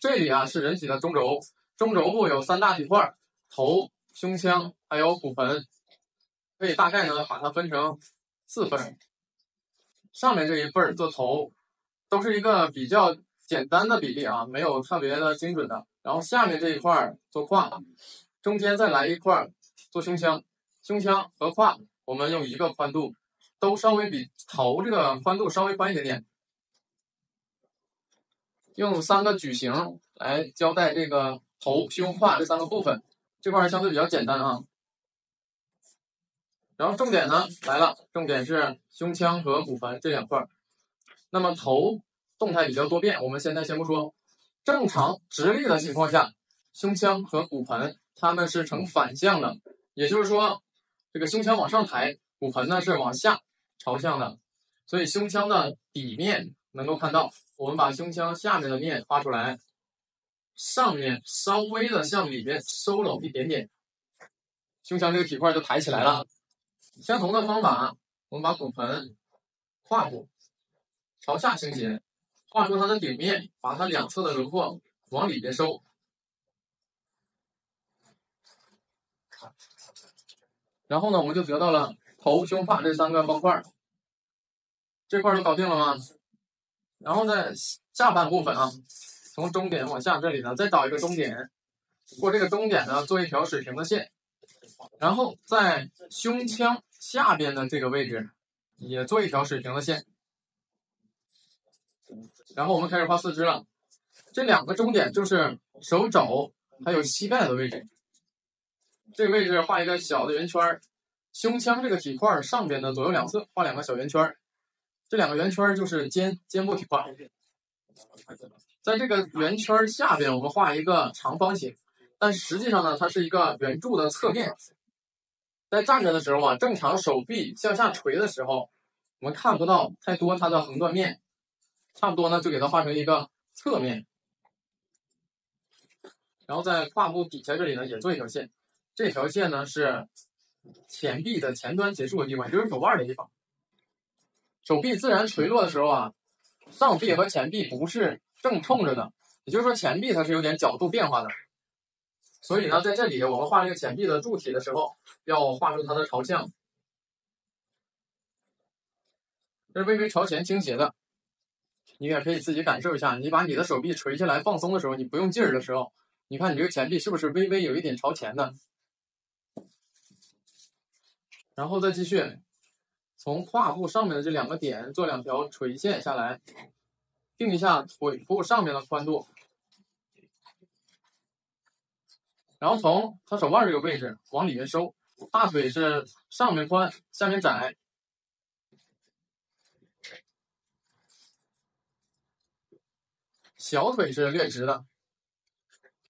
这里啊是人体的中轴，中轴部有3大体块：头、胸腔还有骨盆。可以大概呢把它分成4份。上面这一份做头，都是一个比较简单的比例啊，没有特别的精准的。然后下面这一块做胯，中间再来一块做胸腔，胸腔和胯我们用1个宽度，都稍微比头这个宽度稍微宽一点点。用3个矩形来交代这个头、胸、胯这3个部分，这块相对比较简单啊。然后重点呢来了，重点是胸腔和骨盆这2块。那么头动态比较多变，我们现在先不说。正常直立的情况下，胸腔和骨盆它们是呈反向的，也就是说，这个胸腔往上抬，骨盆呢是往下朝向的。所以胸腔的底面能够看到，我们把胸腔下面的面画出来，上面稍微的向里边收拢一点点，胸腔这个体块就抬起来了。相同的方法，我们把骨盆、胯部朝下倾斜，画出它的顶面，把它2侧的轮廓往里边收。然后呢，我们就得到了头、胸、胯这3个方块。这块都搞定了吗？然后在下半部分啊，从中点往下这里呢，再找一个中点，过这个中点呢，做一条水平的线，然后在胸腔下边的这个位置也做一条水平的线。然后我们开始画4肢了，这2个中点就是手肘还有膝盖的位置。这个位置画一个小的圆圈，胸腔这个体块上边的左右两侧画2个小圆圈，这2个圆圈就是肩部体块。在这个圆圈下边我们画一个长方形，但实际上呢它是一个圆柱的侧面。在站着的时候啊，正常手臂向下垂的时候，我们看不到太多它的横断面，差不多呢就给它画成一个侧面。然后在胯部底下这里呢也做一条线，这条线呢是前臂的前端结束的地方，也就是手腕的地方。手臂自然垂落的时候啊，上臂和前臂不是正冲着的，也就是说前臂它是有点角度变化的。所以呢，在这里我们画这个前臂的柱体的时候，要画出它的朝向。这是微微朝前倾斜的，你也可以自己感受一下。你把你的手臂垂下来放松的时候，你不用劲儿的时候，你看你这个前臂是不是微微有一点朝前的？然后再继续，从胯部上面的这2个点做2条垂线下来，定一下腿部上面的宽度。然后从他手腕这个位置往里面收，大腿是上面宽下面窄，小腿是略直的，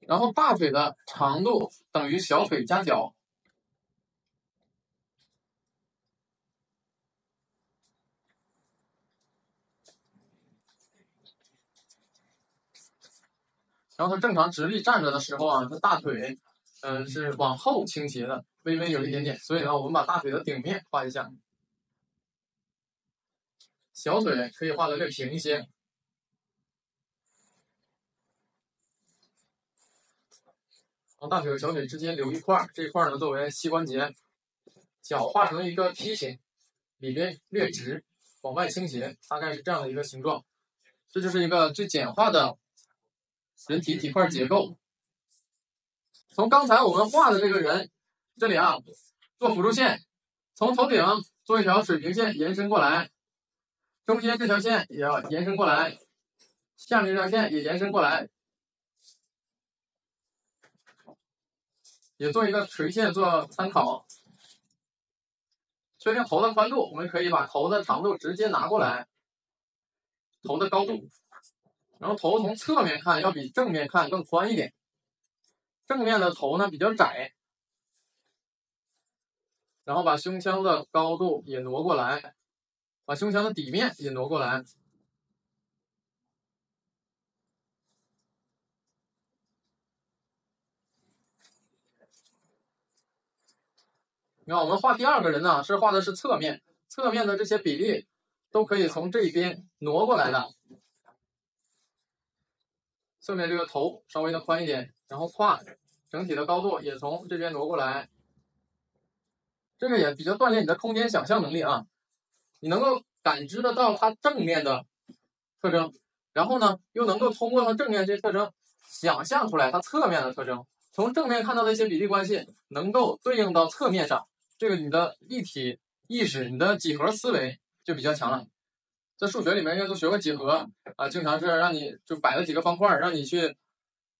然后大腿的长度等于小腿加脚。然后他正常直立站着的时候啊，他大腿是往后倾斜的，微微有一点点，所以呢我们把大腿的顶面画一下，小腿可以画得略平一些。然后大腿和小腿之间留一块，这一块呢作为膝关节，脚画成一个梯形，里边略直，往外倾斜，大概是这样的一个形状。这就是一个最简化的人体体块结构。从刚才我们画的这个人这里啊，做辅助线，从头顶做一条水平线延伸过来，中间这条线也要延伸过来，下面这条线也延伸过来，也做一个垂线做参考。确定头的宽度，我们可以把头的长度直接拿过来，头的高度，然后头从侧面看要比正面看更宽一点，正面的头呢比较窄，然后把胸腔的高度也挪过来，把胸腔的底面也挪过来。你看我们画第2个人呢，画的是侧面，侧面的这些比例都可以从这边挪过来的。侧面这个头稍微的宽一点，然后胯整体的高度也从这边挪过来，这个也比较锻炼你的空间想象能力啊。你能够感知得到它正面的特征，然后呢，又能够通过它正面这些特征想象出来它侧面的特征，从正面看到的一些比例关系能够对应到侧面上，这个你的立体意识、你的几何思维就比较强了。在数学里面应该都学过几何啊，经常是让你就摆了几个方块，让你去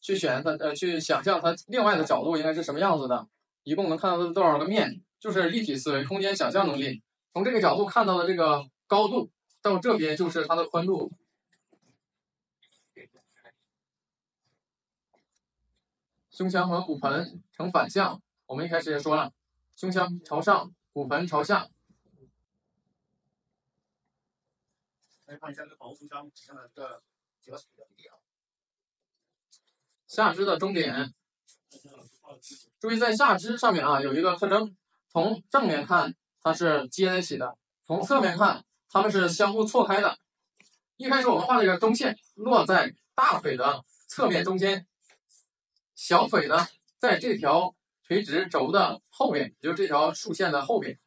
选它去想象它另外的角度应该是什么样子的，一共能看到的多少个面，就是立体思维、空间想象能力。从这个角度看到的这个高度到这边就是它的宽度。胸腔和骨盆成反向，我们一开始也说了，胸腔朝上，骨盆朝下。来看一下这个头胸腔这个几个比例啊。下肢的终点，注意在下肢上面啊有一个特征，从正面看它是接在一起的，从侧面看它们是相互错开的。一开始我们画这个中线落在大腿的侧面中间，小腿呢在这条垂直轴的后边，也就是这条竖线的后边。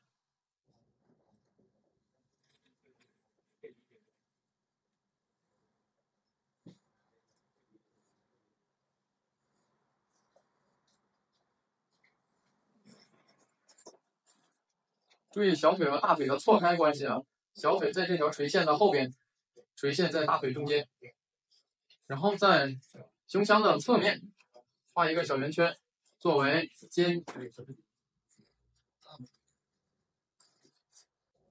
注意小腿和大腿的错开关系啊，小腿在这条垂线的后边，垂线在大腿中间。然后在胸腔的侧面画一个小圆圈，作为肩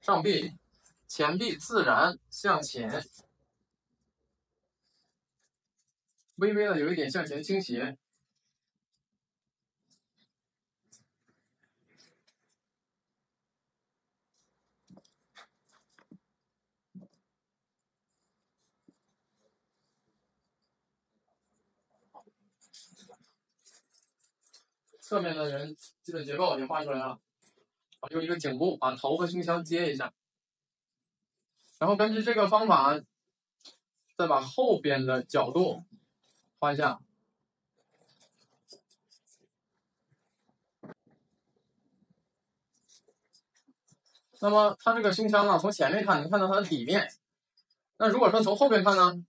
上臂，前臂自然向前，微微的有一点向前倾斜。侧面的人基本结构也画出来了，用一个颈部把头和胸腔接一下，然后根据这个方法，再把后边的角度画一下。那么它这个胸腔呢，从前面看能看到它的底面，那如果说从后边看呢，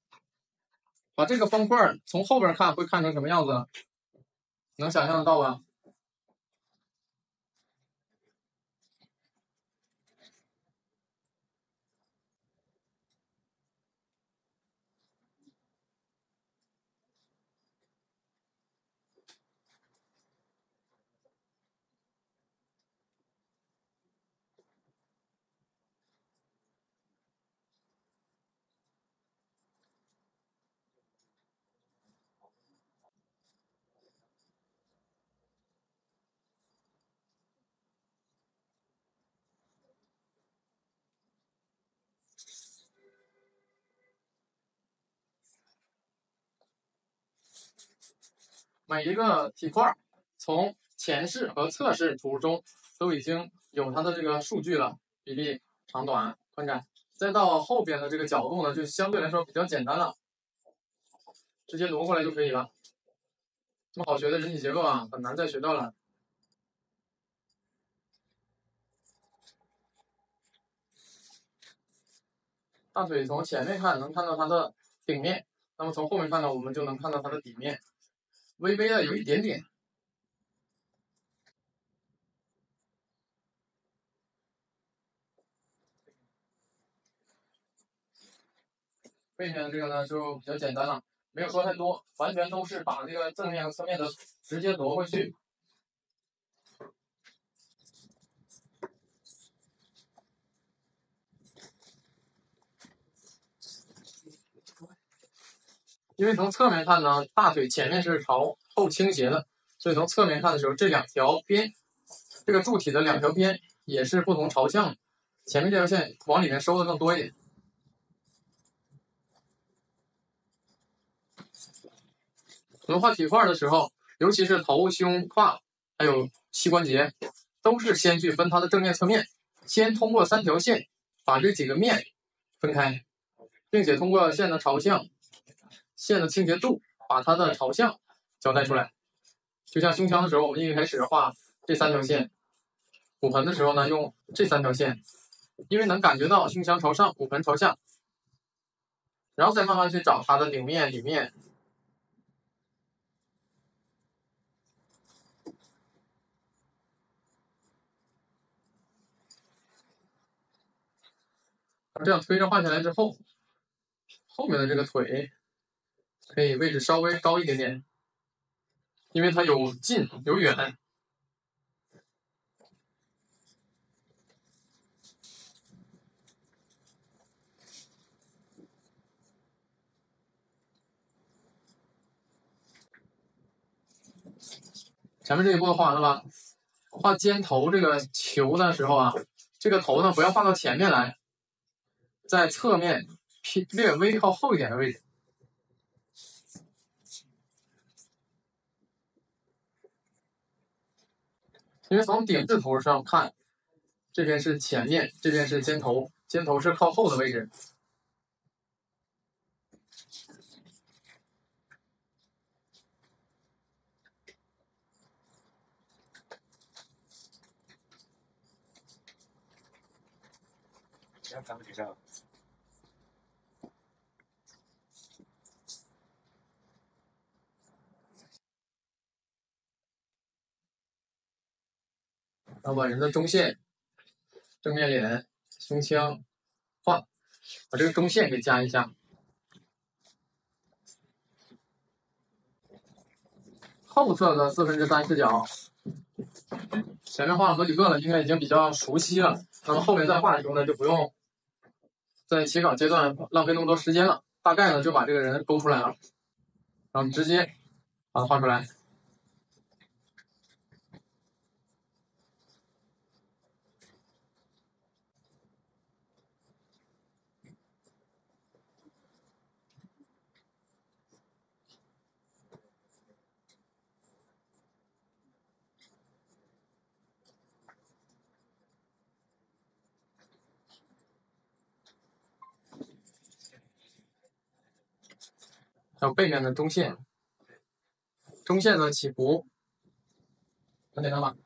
把这个方块从后边看会看成什么样子？能想象得到吧？每一个体块从前视和侧视图中都已经有它的这个数据了，比例、长短、宽窄，再到后边的这个角度呢，就相对来说比较简单了，直接挪过来就可以了。这么好学的人体结构啊，很难再学到了。大腿从前面看能看到它的顶面，那么从后面看呢，我们就能看到它的底面，微微的有一点点。背面这个呢就比较简单了，没有说太多，完全都是把这个正面和侧面的直接挪过去。因为从侧面看呢，大腿前面是朝后倾斜的，所以从侧面看的时候，这两条边，这个柱体的两条边也是不同朝向的，前面这条线往里面收的更多一点。我们画体块的时候，尤其是头、胸、胯，还有膝关节，都是先去分它的正面、侧面，先通过3条线把这几个面分开，并且通过线的朝向、线的倾斜度把它的朝向交代出来。就像胸腔的时候，我们一开始画这3条线，骨盆的时候呢，用这3条线，因为能感觉到胸腔朝上，骨盆朝下，然后再慢慢去找它的顶面、里面。这样推着画下来之后，后面的这个腿可以位置稍微高一点点，因为它有近有远。前面这一步画完了吧？画肩头这个球的时候啊，这个头呢不要画到前面来，在侧面略微靠后一点的位置。因为从顶字图上看，这边是前面，这边是肩头，肩头是靠后的位置。3个学校。然后把人的中线、正面脸、胸腔画，把这个中线给加一下。后侧的3/4视角，前面画了好几个了，应该已经比较熟悉了。那么后面再画的时候呢，就不用在起稿阶段浪费那么多时间了。大概呢就把这个人勾出来了，然后直接把它画出来。还有背面的中线，中线的起伏，很简单吧？